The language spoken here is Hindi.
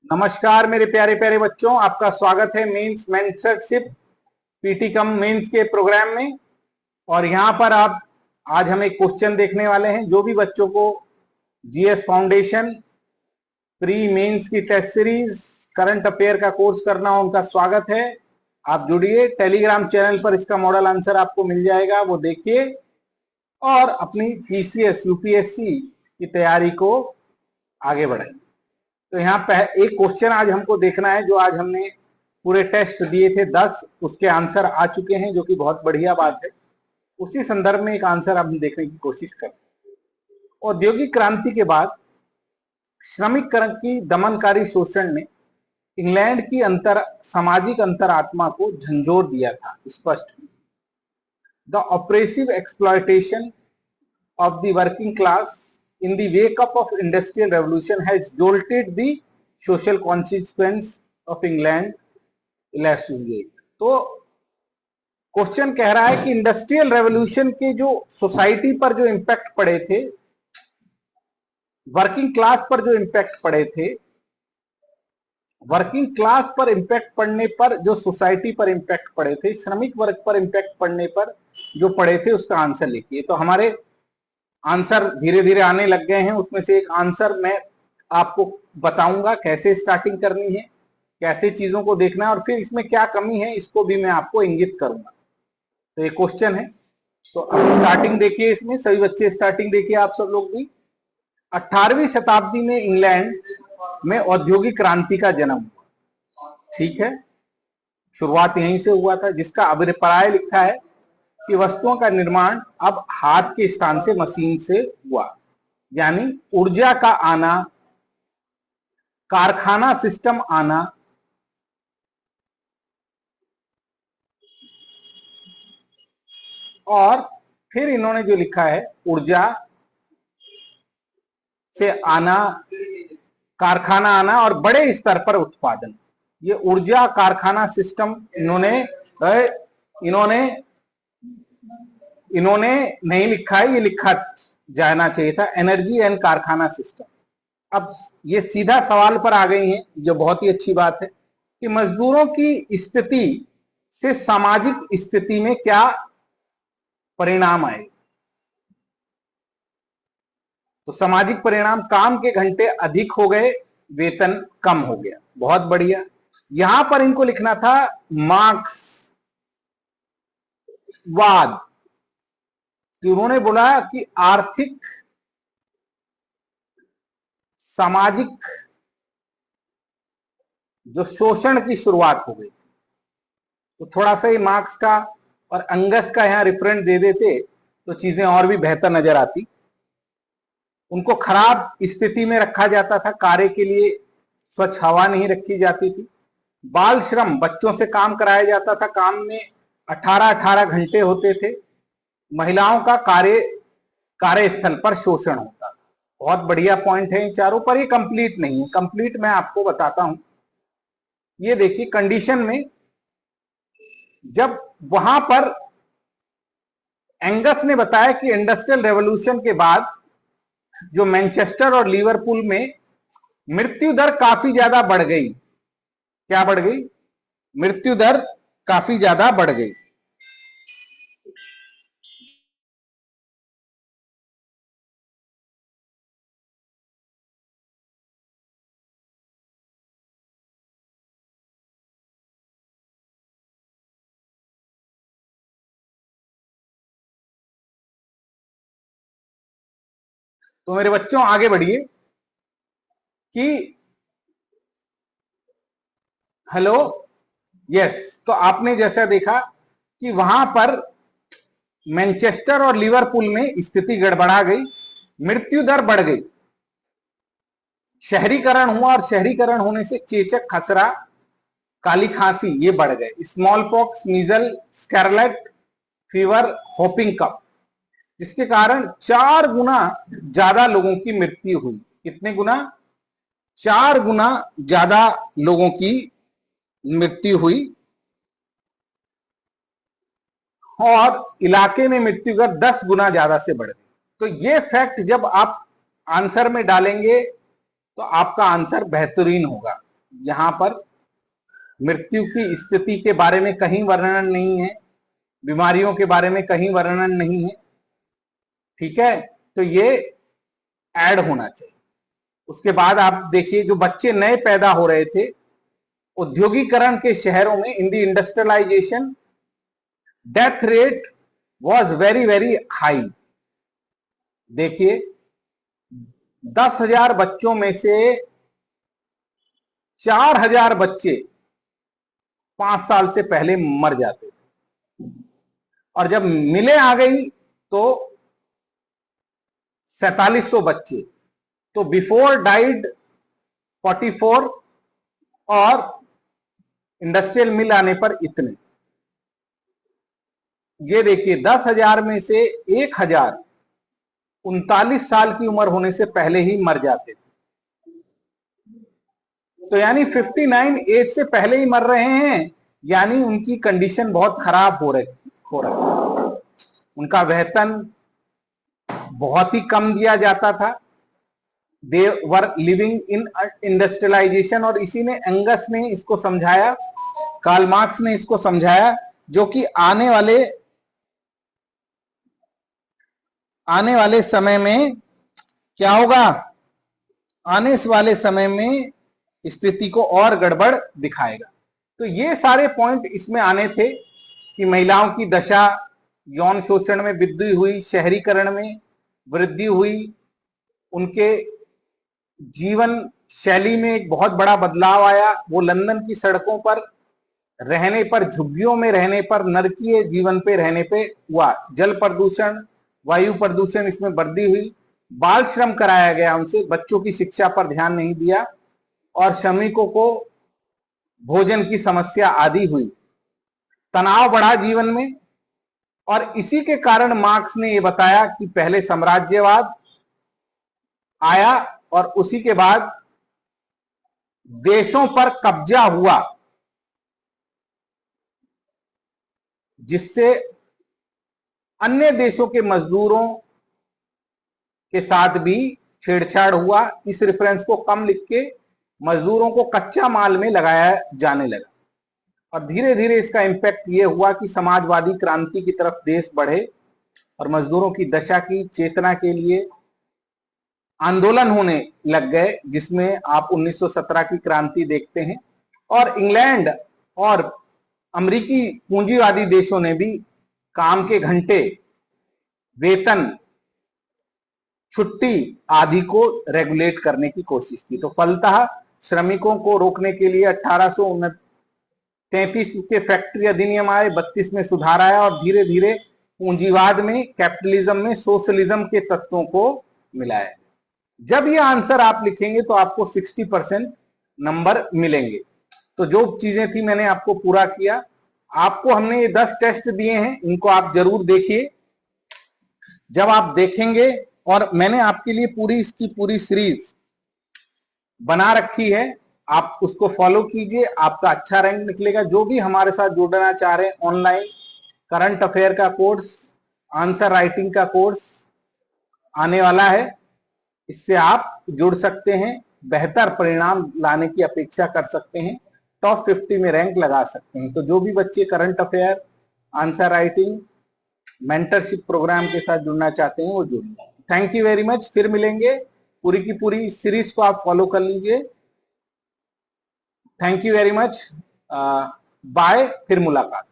नमस्कार मेरे प्यारे प्यारे बच्चों, आपका स्वागत है mains mentorship PT cum mains के प्रोग्राम में। और यहाँ पर आप आज हम एक क्वेश्चन देखने वाले हैं। जो भी बच्चों को जीएस फाउंडेशन प्री मेंस की टेस्ट सीरीज करंट अफेयर का कोर्स करना हो, उनका स्वागत है। आप जुड़िए, टेलीग्राम चैनल पर इसका मॉडल आंसर आपको मिल जाएगा, वो देखिए और अपनी पीसीएस यूपीएससी की तैयारी को आगे बढ़ाइए। तो यहाँ एक क्वेश्चन आज हमको देखना है, जो आज हमने पूरे टेस्ट दिए थे 10, उसके आंसर आ चुके हैं, जो कि बहुत बढ़िया बात है। उसी संदर्भ में एक आंसर हम देखने की कोशिश करते हैं। औद्योगिक क्रांति के बाद श्रमिक वर्ग की दमनकारी शोषण ने इंग्लैंड की सामाजिक अंतरात्मा को झंझोर दिया था। स्पष्ट, the oppressive exploitation of the working class in the wake up of industrial revolution has jolted the social consequence of England elasticity। तो क्वेश्चन कह रहा है कि इंडस्ट्रियल रेवोल्यूशन के जो सोसाइटी पर जो इंपैक्ट पड़े थे, वर्किंग क्लास पर जो इंपैक्ट पड़े थे, वर्किंग क्लास पर इंपैक्ट पड़ने पर जो सोसाइटी पर इंपैक्ट पड़े थे, श्रमिक वर्ग पर इंपैक्ट पड़ने पर जो पड़े थे, उसका आंसर लिखिए। तो हमारे आंसर धीरे धीरे आने लग गए हैं। उसमें से एक आंसर मैं आपको बताऊंगा कैसे स्टार्टिंग करनी है, कैसे चीजों को देखना है, और फिर इसमें क्या कमी है इसको भी मैं आपको इंगित करूंगा। तो ये क्वेश्चन है। तो अब स्टार्टिंग देखिए, इसमें सभी बच्चे स्टार्टिंग देखिए, आप सब लोग भी। 18वीं शताब्दी में इंग्लैंड में औद्योगिक क्रांति का जन्म हुआ। ठीक है, शुरुआत यहीं से हुआ था, जिसका अभिप्राय लिखा है कि वस्तुओं का निर्माण अब हाथ के स्थान से मशीन से हुआ, यानी ऊर्जा का आना, कारखाना सिस्टम आना, और फिर इन्होंने जो लिखा है ऊर्जा से आना, कारखाना आना और बड़े स्तर पर उत्पादन। ये ऊर्जा कारखाना सिस्टम इन्होंने नहीं लिखा है, ये लिखा जाना चाहिए था, एनर्जी एंड कारखाना सिस्टम। अब ये सीधा सवाल पर आ गई हैं, जो बहुत ही अच्छी बात है कि मजदूरों की स्थिति से सामाजिक स्थिति में क्या परिणाम आए। तो सामाजिक परिणाम, काम के घंटे अधिक हो गए, वेतन कम हो गया। बहुत बढ़िया। यहां पर इनको लिखना था मार्क्सवाद, कि उन्होंने बोला कि आर्थिक सामाजिक जो शोषण की शुरुआत हो गई। तो थोड़ा सा ही मार्क्स का और अंगस का यहां रेफरेंस दे देते तो चीजें और भी बेहतर नजर आती। उनको खराब स्थिति में रखा जाता था, कार्य के लिए स्वच्छ हवा नहीं रखी जाती थी, बाल श्रम, बच्चों से काम कराया जाता था, काम में 18-18 घंटे होते थे, महिलाओं का कार्यस्थल पर शोषण होता था। बहुत बढ़िया पॉइंट है इन चारों पर। ये कंप्लीट नहीं है, कंप्लीट मैं आपको बताता हूं। ये देखिए, कंडीशन में जब वहां पर एंगस ने बताया कि इंडस्ट्रियल रेवोल्यूशन के बाद जो मैनचेस्टर और लिवरपूल में मृत्यु दर काफी ज्यादा बढ़ गई। क्या बढ़ गई? मृत्यु दर काफी ज्यादा बढ़ गई। तो मेरे बच्चों आगे बढ़िए कि हेलो, यस। तो आपने जैसा देखा कि वहां पर मैनचेस्टर और लिवरपूल में स्थिति गड़बड़ा गई, मृत्यु दर बढ़ गई, शहरीकरण हुआ और शहरीकरण होने से चेचक, खसरा, काली खांसी ये बढ़ गए, small pox, measle, scarlet fever, whooping cough, जिसके कारण 4 गुना ज्यादा लोगों की मृत्यु हुई। कितने गुना? 4 गुना ज्यादा लोगों की मृत्यु हुई, और इलाके में मृत्यु दर 10 गुना ज्यादा से बढ़ गई। तो ये फैक्ट जब आप आंसर में डालेंगे तो आपका आंसर बेहतरीन होगा। यहाँ पर मृत्यु की स्थिति के बारे में कहीं वर्णन नहीं है, बीमारियों के बारे में कहीं वर्णन नहीं है। ठीक है, तो ये ऐड होना चाहिए। उसके बाद आप देखिए, जो बच्चे नए पैदा हो रहे थे औद्योगिकरण के शहरों में, in the industrialisation, death rate was very very high. देखिए 10,000 बच्चों में से 4,000 बच्चे 5 साल से पहले मर जाते थे, और जब मिले आ गई तो 4700 बच्चे। तो बिफोर डाइड 44 और इंडस्ट्रियल मिल आने पर इतने। ये देखिए 10,000 में से 1,000 39 साल की उम्र होने से पहले ही मर जाते थे। तो यानी 59 एज से पहले ही मर रहे हैं, यानी उनकी कंडीशन बहुत खराब हो रही। उनका वेतन बहुत ही कम दिया जाता था। दे वर लिविंग इन इंडस्ट्रियलाइजेशन, और इसी ने एंगस ने इसको समझाया, कार्ल मार्क्स ने इसको समझाया, जो कि आने वाले समय में क्या होगा, आने वाले समय में स्थिति को और गड़बड़ दिखाएगा। तो ये सारे पॉइंट इसमें आने थे कि महिलाओं की दशा, यौन शोषण में वृद्धि हुई, शहरीकरण में वृद्धि हुई, उनके जीवन शैली में एक बहुत बड़ा बदलाव आया। वो लंदन की सड़कों पर रहने पर, झुग्गियों में रहने पर, नरकीय जीवन पे रहने पे हुआ। जल प्रदूषण, वायु प्रदूषण, इसमें वृद्धि हुई। बाल श्रम कराया गया उनसे, बच्चों की शिक्षा पर ध्यान नहीं दिया, और श्रमिकों को भोजन की समस्या आदि हुई। तनाव बढ़ा जीवन में, और इसी के कारण मार्क्स ने यह बताया कि पहले साम्राज्यवाद आया और उसी के बाद देशों पर कब्जा हुआ, जिससे अन्य देशों के मजदूरों के साथ भी छेड़छाड़ हुआ। इस रेफरेंस को कम लिख के मजदूरों को कच्चा माल में लगाया जाने लगा, और धीरे धीरे इसका इंपैक्ट ये हुआ कि समाजवादी क्रांति की तरफ देश बढ़े और मजदूरों की दशा की चेतना के लिए आंदोलन होने लग गए, जिसमें आप 1917 की क्रांति देखते हैं। और इंग्लैंड और अमेरिकी पूंजीवादी देशों ने भी काम के घंटे, वेतन, छुट्टी आदि को रेगुलेट करने की कोशिश की। तो फलतः श्रमिकों को रोकने के लिए 1833 के फैक्ट्री अधिनियम आए, 32 में सुधार आया, और धीरे धीरे पूंजीवाद में, कैपिटलिज्म में सोशलिज्म के तत्वों को मिलाया। जब ये आंसर आप लिखेंगे तो आपको 60% नंबर मिलेंगे। तो जो चीजें थी मैंने आपको पूरा किया। आपको हमने ये 10 टेस्ट दिए हैं, इनको आप जरूर देखिए। जब आप देखेंगे, और मैंने आपके लिए पूरी इसकी पूरी सीरीज बना रखी है, आप उसको फॉलो कीजिए, आपका अच्छा रैंक निकलेगा। जो भी हमारे साथ जुड़ना चाह रहे हैं, ऑनलाइन करंट अफेयर का कोर्स, आंसर राइटिंग का कोर्स आने वाला है, इससे आप जुड़ सकते हैं, बेहतर परिणाम लाने की अपेक्षा कर सकते हैं, टॉप 50 में रैंक लगा सकते हैं। तो जो भी बच्चे current affair, answer writing, mentorship programme के साथ जुड़ना चाहते हैं वो जुड़िए। Thank you very much. फिर मिलेंगे, पूरी की पूरी सीरीज को आप फॉलो कर लीजिए। Thank you very much, bye, फिर मुलाकात।